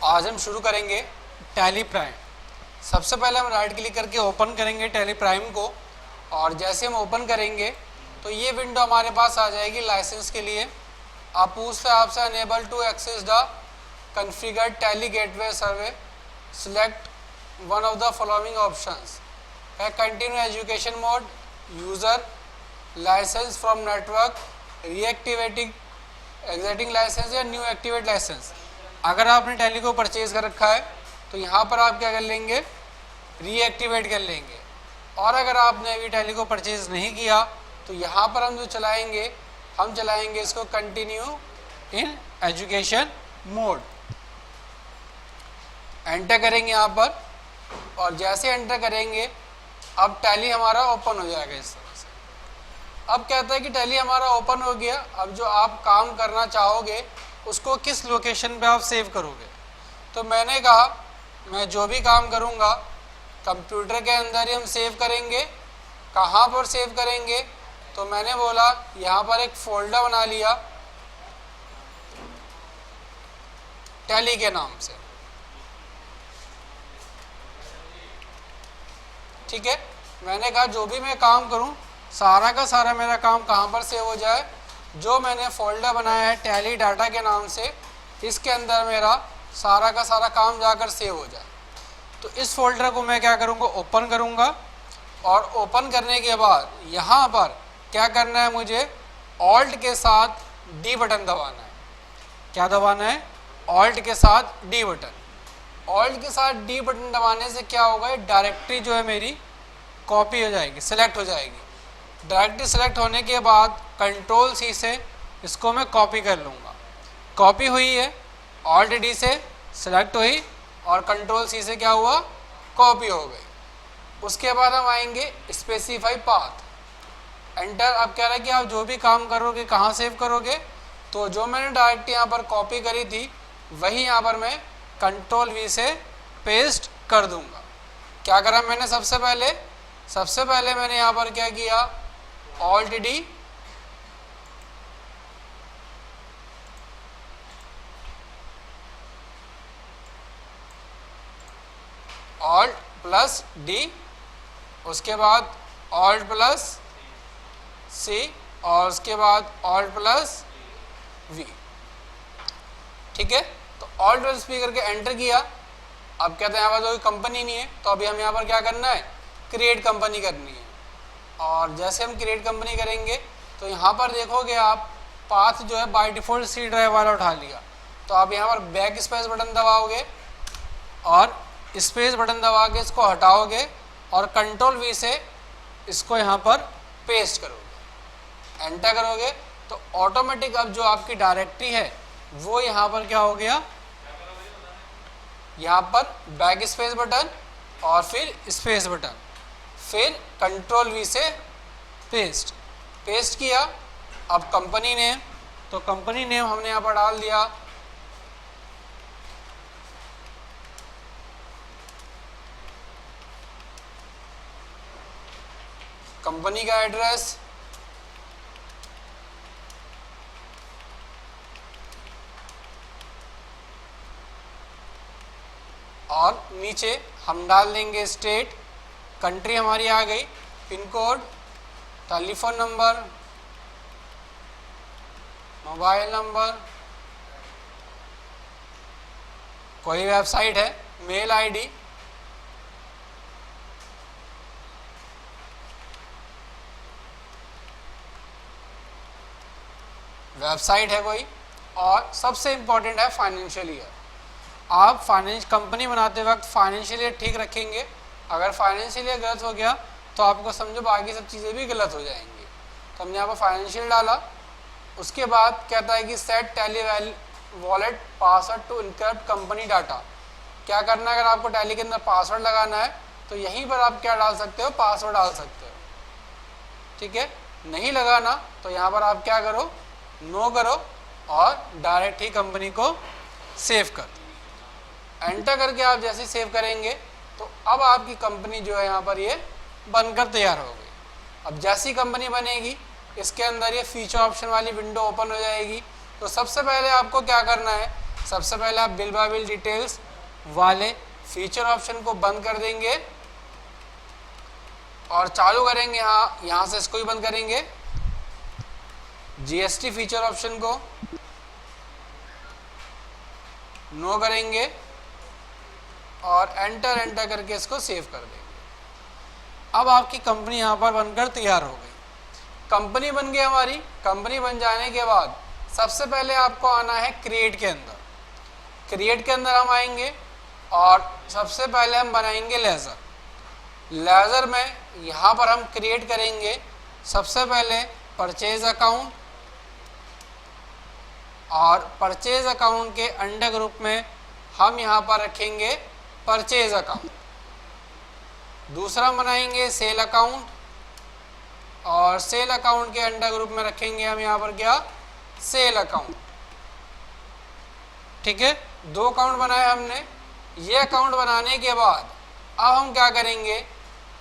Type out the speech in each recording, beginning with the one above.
आज हम शुरू करेंगे टैली प्राइम। सबसे पहले हम राइट क्लिक करके ओपन करेंगे टैली प्राइम को, और जैसे हम ओपन करेंगे तो ये विंडो हमारे पास आ जाएगी लाइसेंस के लिए। आप पूछते हैं आपसे unable to access the configured Tally gateway server, select one of the following options है continue education mode, user license from network, reactivating existing license या न्यू एक्टिवेट लाइसेंस। अगर आपने टैली को परचेज कर रखा है तो यहाँ पर आप क्या कर लेंगे, रीएक्टिवेट कर लेंगे। और अगर आपने अभी टैली को परचेज नहीं किया तो यहाँ पर हम जो चलाएंगे, हम चलाएंगे इसको continue in education mode. Enter करेंगे यहाँ पर, और जैसे एंटर करेंगे अब टैली हमारा ओपन हो जाएगा इस तरह से। अब कहता है कि टैली हमारा ओपन हो गया। अब जो आप काम करना चाहोगे उसको किस लोकेशन पे आप सेव करोगे। तो मैंने कहा मैं जो भी काम करूँगा कंप्यूटर के अंदर ही हम सेव करेंगे। कहाँ पर सेव करेंगे, तो मैंने बोला यहाँ पर एक फोल्डर बना लिया टैली के नाम से। ठीक है, मैंने कहा जो भी मैं काम करूँ सारा का सारा मेरा काम कहाँ पर सेव हो जाए, जो मैंने फोल्डर बनाया है टैली डाटा के नाम से, इसके अंदर मेरा सारा का सारा काम जाकर सेव हो जाए। तो इस फोल्डर को मैं क्या करूँगा, ओपन करूँगा। और ओपन करने के बाद यहाँ पर क्या करना है, मुझे ऑल्ट के साथ डी बटन दबाना है। क्या दबाना है, ऑल्ट के साथ डी बटन। ऑल्ट के साथ डी बटन दबाने से क्या होगा, डायरेक्टरी जो है मेरी कॉपी हो जाएगी, सेलेक्ट हो जाएगी। डायरेक्टरी सेलेक्ट होने के बाद कंट्रोल सी से इसको मैं कॉपी कर लूँगा। कॉपी हुई है, ऑल्ट डी से सेलेक्ट हुई और कंट्रोल सी से क्या हुआ, कॉपी हो गई। उसके बाद हम आएंगे स्पेसिफाई पाथ, एंटर। अब कह रहा है कि आप जो भी काम करोगे कहाँ सेव करोगे, तो जो मैंने डायरेक्टरी यहाँ पर कॉपी करी थी वही यहाँ पर मैं कंट्रोल वी से पेस्ट कर दूँगा। क्या करा मैंने, सबसे पहले मैंने यहाँ पर क्या किया, alt D, alt plus D, उसके बाद ऑल्ट प्लस सी, और उसके बाद ऑल्ट प्लस वी। ठीक है, तो ऑल्ट प्लस वी करके एंटर किया। अब कहते हैं यहाँ पर कोई कंपनी नहीं है, तो अभी हम यहाँ पर क्या करना है, क्रिएट कंपनी करनी है। और जैसे हम क्रिएट कंपनी करेंगे तो यहाँ पर देखोगे आप पाथ जो है बाय डिफ़ॉल्ट सी ड्राइव वाला उठा लिया। तो आप यहाँ पर बैक स्पेस बटन दबाओगे और स्पेस बटन दबा के इसको हटाओगे और कंट्रोल वी से इसको यहाँ पर पेस्ट करोगे, एंटर करोगे तो ऑटोमेटिक अब जो आपकी डायरेक्टरी है वो यहाँ पर क्या हो गया, यहाँ पर बैक स्पेस बटन और फिर स्पेस बटन, फिर कंट्रोल वी से पेस्ट किया। अब कंपनी नेम, तो कंपनी नेम हमने यहाँ पर डाल दिया कंपनी का एड्रेस, और नीचे हम डाल देंगे स्टेट, कंट्री हमारी आ गई, pin code, telephone number, mobile number, कोई वेबसाइट है, मेल आईडी, वेबसाइट है कोई, और सबसे इम्पोर्टेंट है फाइनेंशियल ईयर। आप कंपनी बनाते वक्त फाइनेंशियल ईयर ठीक रखेंगे। अगर फाइनेंशियल ईयर गलत हो गया तो आपको समझो बाकी सब चीज़ें भी गलत हो जाएंगी। तो हमने यहाँ पर फाइनेंशियल डाला। उसके बाद कहता है कि set Tally wallet password to encrypt company data. क्या करना है, अगर आपको टैली के अंदर पासवर्ड लगाना है तो यहीं पर आप क्या डाल सकते हो, पासवर्ड डाल सकते हो। ठीक है, नहीं लगाना तो यहाँ पर आप क्या करो, नो करो और डायरेक्ट ही कंपनी को सेव कर दो। एंटर करके आप जैसे सेव करेंगे तो अब आपकी कंपनी जो है यहाँ पर ये बनकर तैयार हो गई। अब जैसी कंपनी बनेगी इसके अंदर ये फीचर ऑप्शन वाली विंडो ओपन हो जाएगी। तो सबसे पहले आपको क्या करना है, सबसे पहले आप बिल बाय बिल डिटेल्स वाले फीचर ऑप्शन को बंद कर देंगे और चालू करेंगे यहाँ से इसको ही बंद करेंगे, जीएसटी फीचर ऑप्शन को नो करेंगे और एंटर एंटर करके इसको सेव कर देंगे। अब आपकी कंपनी यहाँ पर बनकर तैयार हो गई। कंपनी बन गई हमारी। कंपनी बन जाने के बाद सबसे पहले आपको आना है क्रिएट के अंदर। क्रिएट के अंदर हम आएंगे और सबसे पहले हम बनाएंगे लेज़र। लेज़र में यहाँ पर हम क्रिएट करेंगे सबसे पहले परचेज अकाउंट, और परचेज अकाउंट के अंडर ग्रुप में हम यहाँ पर रखेंगे परचेज अकाउंट। दूसरा बनाएंगे सेल अकाउंट, और सेल अकाउंट के अंडर ग्रुप में रखेंगे हम यहाँ पर क्या, सेल अकाउंट। ठीक है, 2 अकाउंट बनाए हमने। ये अकाउंट बनाने के बाद अब हम क्या करेंगे,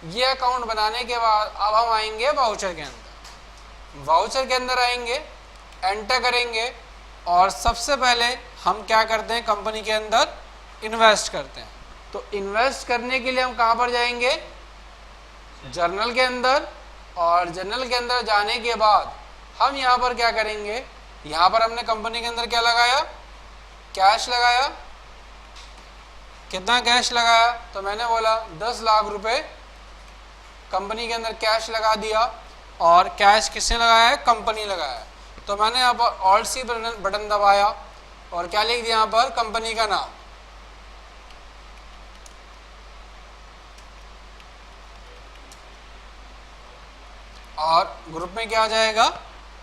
ये अकाउंट बनाने के बाद अब हम आएंगे वाउचर के अंदर। वाउचर के अंदर आएंगे, एंटर करेंगे और सबसे पहले हम क्या करते हैं, कंपनी के अंदर इन्वेस्ट करते हैं। तो इन्वेस्ट करने के लिए हम कहाँ पर जाएंगे, जर्नल के अंदर। और जर्नल के अंदर जाने के बाद हम यहाँ पर क्या करेंगे, यहाँ पर हमने कंपनी के अंदर क्या लगाया, कैश लगाया। कितना कैश लगाया, तो मैंने बोला 10 लाख रुपए कंपनी के अंदर कैश लगा दिया। और कैश किसने लगाया है, कंपनी लगाया। तो मैंने यहाँ पर ऑल्ट सी बटन दबाया और क्या लिख दिया यहाँ पर, कंपनी का नाम। और ग्रुप में क्या आ जाएगा,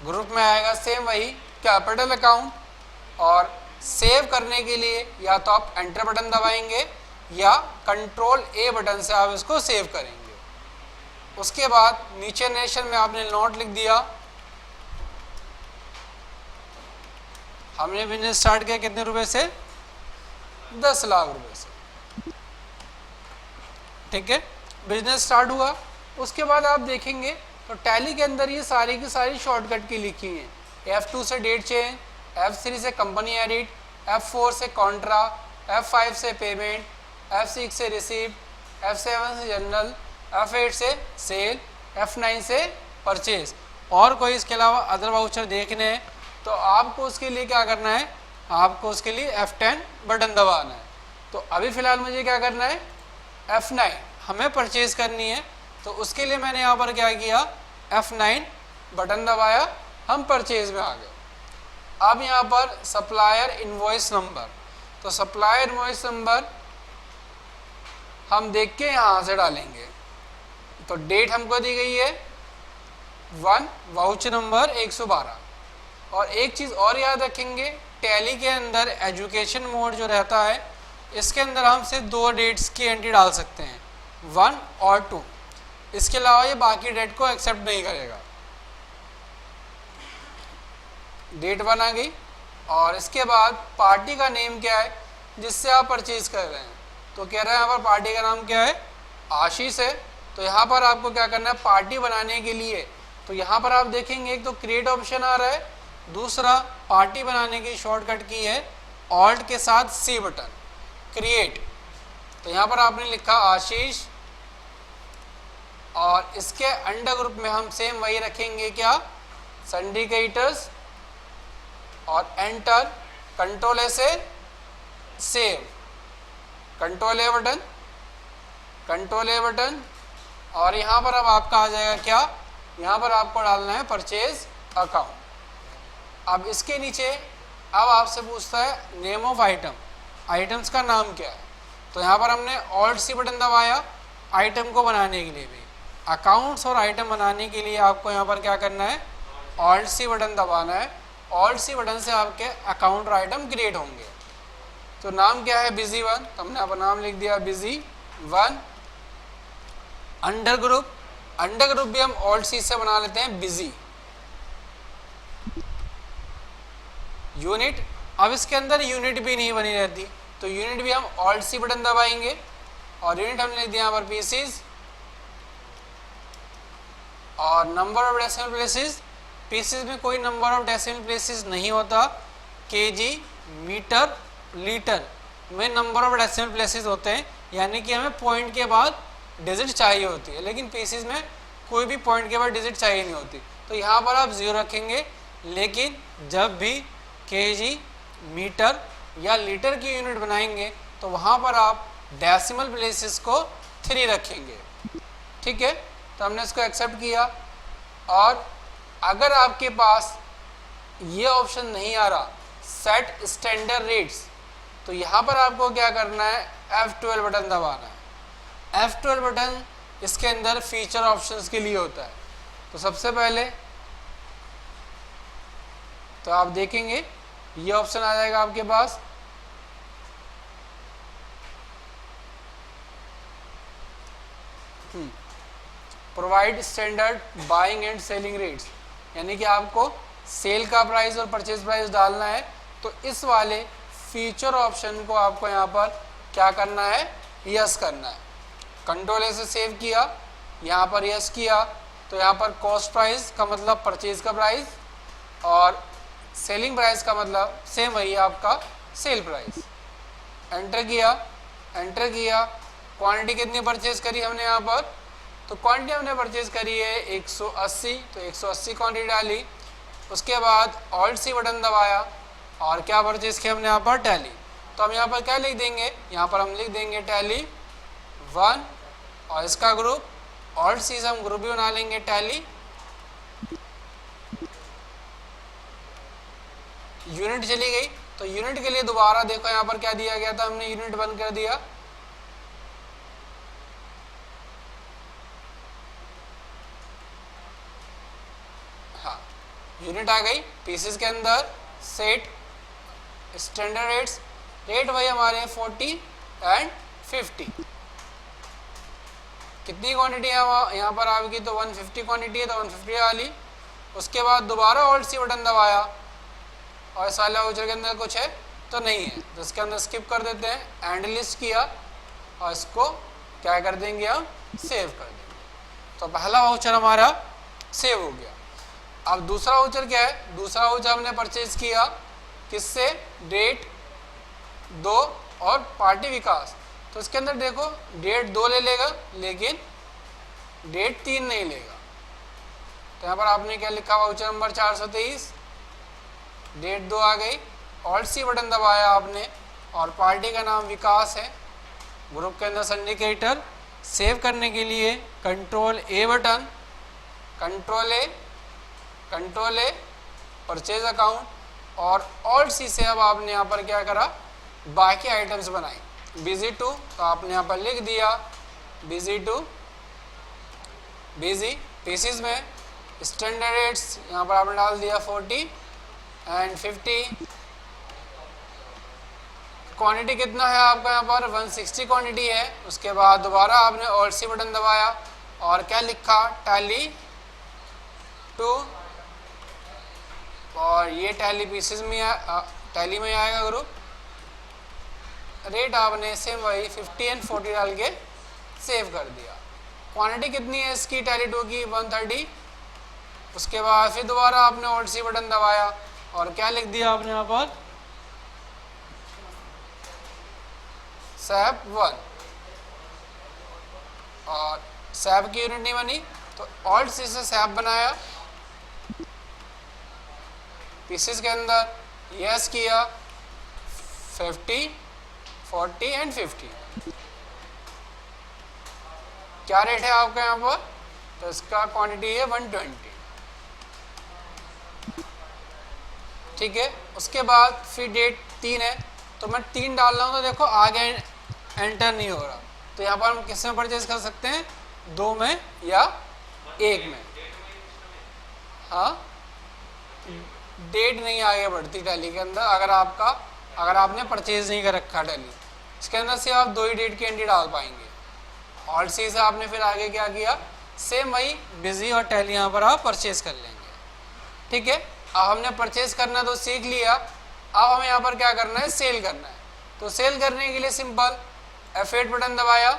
ग्रुप में आएगा सेम वही कैपिटल अकाउंट। और सेव करने के लिए या तो आप एंटर बटन दबाएंगे या कंट्रोल ए बटन से आप इसको सेव करेंगे। उसके बाद नीचे नेशन में आपने नोट लिख दिया। हमने बिजनेस स्टार्ट किया कितने रुपए से, 10 लाख रुपए से। ठीक है, बिजनेस स्टार्ट हुआ। उसके बाद आप देखेंगे तो टैली के अंदर ये सारी की सारी शॉर्टकट की लिखी हैं। F2 से डेट चेंज, F3 से कंपनी एडिट, F4 से कॉन्ट्रा, F5 से पेमेंट, F6 से रिसीप्ट, F7 से जनरल, F8 से सेल, F9 से परचेज। और कोई इसके अलावा अदर वाउचर देखने हैं तो आपको उसके लिए क्या करना है, आपको उसके लिए F10 बटन दबाना है। तो अभी फ़िलहाल मुझे क्या करना है, F9 हमें परचेज करनी है। तो उसके लिए मैंने यहाँ पर क्या किया, F9 बटन दबाया, हम परचेज में आ गए। अब यहाँ पर सप्लायर इनवॉइस नंबर, तो सप्लायर इनवॉइस नंबर हम देख के यहाँ से डालेंगे। तो डेट हमको दी गई है 1, वाउचर नंबर 112। और एक चीज़ और याद रखेंगे, टैली के अंदर एजुकेशन मोड जो रहता है, इसके अंदर हम सिर्फ 2 डेट्स की एंट्री डाल सकते हैं, 1 और 2। इसके अलावा ये बाकी डेट को एक्सेप्ट नहीं करेगा। डेट बना गई। और इसके बाद पार्टी का नेम क्या है जिससे आप परचेज कर रहे हैं, तो कह रहे हैं यहाँ पर पार्टी का नाम क्या है, आशीष है। तो यहाँ पर आपको क्या करना है, पार्टी बनाने के लिए तो यहाँ पर आप देखेंगे एक तो क्रिएट ऑप्शन आ रहा है, दूसरा पार्टी बनाने की शॉर्टकट की है ऑल्ट के साथ सी बटन, क्रिएट। तो यहाँ पर आपने लिखा आशीष, और इसके अंडर ग्रुप में हम सेम वही रखेंगे क्या, सिंडिकेटर्स, और एंटर, कंट्रोल ए से सेव, कंट्रोल ए बटन, कंट्रोल ए बटन। और यहाँ पर अब आपका आ जाएगा क्या, यहाँ पर आपको डालना है परचेज अकाउंट। अब इसके नीचे अब आपसे पूछता है नेम ऑफ आइटम, आइटम्स का नाम क्या है। तो यहाँ पर हमने ऑल्ट सी बटन दबाया आइटम को बनाने के लिए भी। अकाउंट्स और आइटम बनाने के लिए आपको यहाँ पर क्या करना है, ऑल्ट सी बटन दबाना है। ऑल्ट सी बटन से आपके अकाउंट और आइटम क्रिएट होंगे। तो नाम क्या है, बिजी 1, तो हमने यहाँ पर नाम लिख दिया busy 1। Under group, under group भी हम ऑल्ट सी से बना लेते हैं, बिजी। यूनिट, अब इसके अंदर यूनिट भी नहीं बनी रहती, तो यूनिट भी हम ऑल्ट सी बटन दबाएंगे और यूनिट हमने लिख दिया यहाँ पर पीसीज। और number of decimal places, pieces में कोई नंबर ऑफ डेसिमल प्लेसेस नहीं होता, केजी, मीटर लीटर में नंबर ऑफ डेसिमल प्लेसेस होते हैं, यानी कि हमें पॉइंट के बाद डिजिट चाहिए होती है, लेकिन पीसीज में कोई भी पॉइंट के बाद डिजिट चाहिए नहीं होती। तो यहाँ पर आप 0 रखेंगे, लेकिन जब भी केजी, मीटर या लीटर की यूनिट बनाएंगे तो वहाँ पर आप डेसिमल प्लेसेस को 3 रखेंगे। ठीक है, तो हमने इसको एक्सेप्ट किया। और अगर आपके पास ये ऑप्शन नहीं आ रहा सेट स्टैंडर्ड रेट्स, तो यहाँ पर आपको क्या करना है, F12 बटन दबाना है। F12 बटन इसके अंदर फीचर ऑप्शंस के लिए होता है। तो सबसे पहले तो आप देखेंगे ये ऑप्शन आ जाएगा आपके पास, provide standard buying and selling rates, यानी कि आपको सेल का प्राइस और परचेज प्राइस डालना है। तो इस वाले फीचर ऑप्शन को आपको यहाँ पर क्या करना है, यस करना है। कंट्रोल ए से सेव किया, यहाँ पर यस किया, तो यहाँ पर कॉस्ट प्राइस का मतलब परचेज का प्राइस और सेलिंग प्राइस का मतलब सेम वही आपका सेल प्राइस। एंटर किया, एंटर किया। क्वांटिटी कितनी परचेज करी हमने यहाँ पर, तो क्वांटिटी हमने परचेज करी है 180, तो 180 क्वांटिटी डाली। उसके बाद ऑल्ट सी बटन दबाया और क्या परचेज किया हमने यहाँ पर, टैली। तो हम यहाँ पर क्या लिख देंगे, यहाँ पर हम लिख देंगे टैली 1 और इसका ग्रुप, ऑल्ट सी से हम ग्रुप भी बना लेंगे टैली। यूनिट चली गई, तो यूनिट के लिए दोबारा देखो यहाँ पर क्या दिया गया था, हमने यूनिट बंद कर दिया। हाँ, यूनिट आ गई। पीसेस के अंदर सेट स्टैंडर्ड रेट्स, रेट वही हमारे 40 एंड 50। कितनी क्वांटिटी है यहाँ पर आपकी, तो 150 क्वांटिटी है, तो 150 डाली। उसके बाद दोबारा ऑल्ट सी बटन दबाया और इस वाले वाउचर के अंदर कुछ है तो नहीं है, तो इसके अंदर स्किप कर देते हैं। एंड लिस्ट किया और इसको क्या कर देंगे, हम सेव कर देंगे। तो पहला वाउचर हमारा सेव हो गया। अब दूसरा वाउचर क्या है, दूसरा वाउचर हमने परचेज किया किससे, डेट 2 और पार्टी विकास। तो इसके अंदर देखो डेट 2 ले लेगा, लेकिन डेट 3 नहीं लेगा। तो यहाँ पर आपने क्या लिखा, वाउचर नंबर 423, डेट 2 आ गई। ऑल्ट सी बटन दबाया आपने और पार्टी का नाम विकास है, ग्रुप के अंदर सिंडिकेटर। सेव करने के लिए कंट्रोल ए बटन, कंट्रोल ए परचेज अकाउंट और ऑल्ट सी से अब आपने यहाँ पर क्या करा, बाकी आइटम्स बनाई। बिजी 2, तो आपने यहाँ पर लिख दिया बिजी 2, बिजी। पीसीज में स्टैंडर्ड रेट्स यहाँ पर आपने डाल दिया 40 एंड 50। क्वांटिटी कितना है आपका यहाँ पर, 160 क्वांटिटी है। उसके बाद दोबारा आपने ऑल्ट सी बटन दबाया और क्या लिखा, टैली 2, और ये टैली पीसेस में टैली में आएगा ग्रुप। रेट आपने सेम वही 50 एंड 40 डाल के सेव कर दिया। क्वांटिटी कितनी है इसकी, टैली 2 की 130। उसके बाद फिर दोबारा आपने ऑल्ट सी बटन दबाया और क्या लिख दिया आपने यहाँ पर, सैप 1, और सैप की यूनिट नहीं बनी तो ऑल्ट सी से सैप बनाया। पीसेस के अंदर यस किया 50, 40 एंड 50। क्या रेट है आपका यहाँ पर, तो इसका क्वांटिटी है 120। ठीक है, उसके बाद फिर डेट 3 है, तो मैं 3 डाल रहा हूँ, तो देखो आगे एंटर नहीं हो रहा। तो यहाँ पर हम किस में परचेज कर सकते हैं, 2 में या 1 में। हाँ, डेट नहीं आगे बढ़ती टैली के अंदर, अगर आपने परचेज नहीं कर रखा टैली, इसके अंदर से आप 2 ही डेट की एंट्री डाल पाएंगे। ऑल्ट सी से आपने फिर आगे क्या किया, सेम वही बिजी और टैली यहाँ पर आप परचेज कर लेंगे। ठीक है, अब हमने परचेज करना तो सीख लिया, अब हमें यहाँ पर क्या करना है, सेल करना है। तो सेल करने के लिए सिंपल F8 बटन दबाया,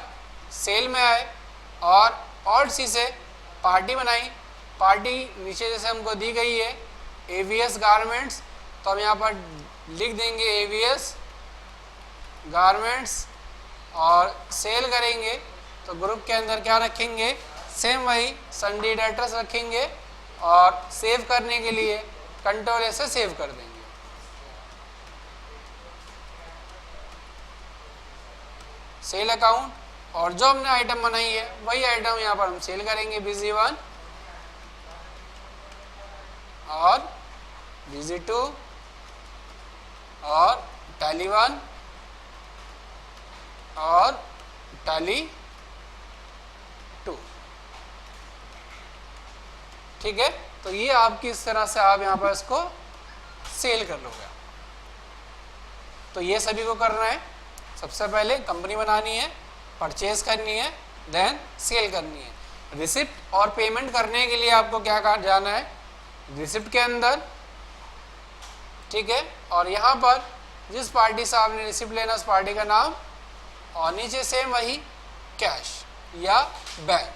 सेल में आए और ऑल्ट सी से पार्टी बनाई। पार्टी नीचे जैसे हमको दी गई है AVS गारमेंट्स, तो हम यहाँ पर लिख देंगे AVS गारमेंट्स और सेल करेंगे तो ग्रुप के अंदर क्या रखेंगे, सेम वही सन्डे डेटर्स रखेंगे और सेव करने के लिए कंट्रोल ए से सेव कर देंगे। सेल अकाउंट, और जो हमने आइटम बनाई है वही आइटम यहाँ पर हम सेल करेंगे, busy1 और busy2 और tally1 और tally2। ठीक है, तो ये आपकी इस तरह से आप यहाँ पर इसको सेल कर लोगे। तो ये सभी को करना है, सबसे पहले कंपनी बनानी है, परचेज करनी है, देन सेल करनी है। रिसिप्ट और पेमेंट करने के लिए आपको क्या जाना है, रिसिप्ट के अंदर, ठीक है, और यहाँ पर जिस पार्टी से आपने रिसिप्ट लेना उस पार्टी का नाम, और नीचे सेम वही कैश या बैंक।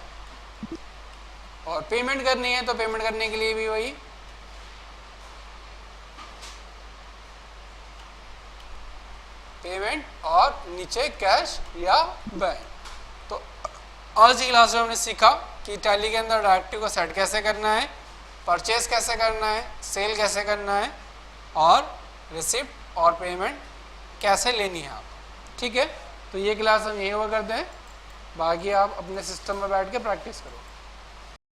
और पेमेंट करनी है तो पेमेंट करने के लिए भी वही पेमेंट और नीचे कैश या बैंक। तो आज की क्लास में हमने सीखा कि टैली के अंदर डायरेक्टिव को सेट कैसे करना है, परचेज कैसे करना है, सेल कैसे करना है और रिसिप्ट और पेमेंट कैसे लेनी है आप। ठीक है, तो ये क्लास हम यहीं हुआ करते हैं, बाकी आप अपने सिस्टम में बैठ के प्रैक्टिस करो।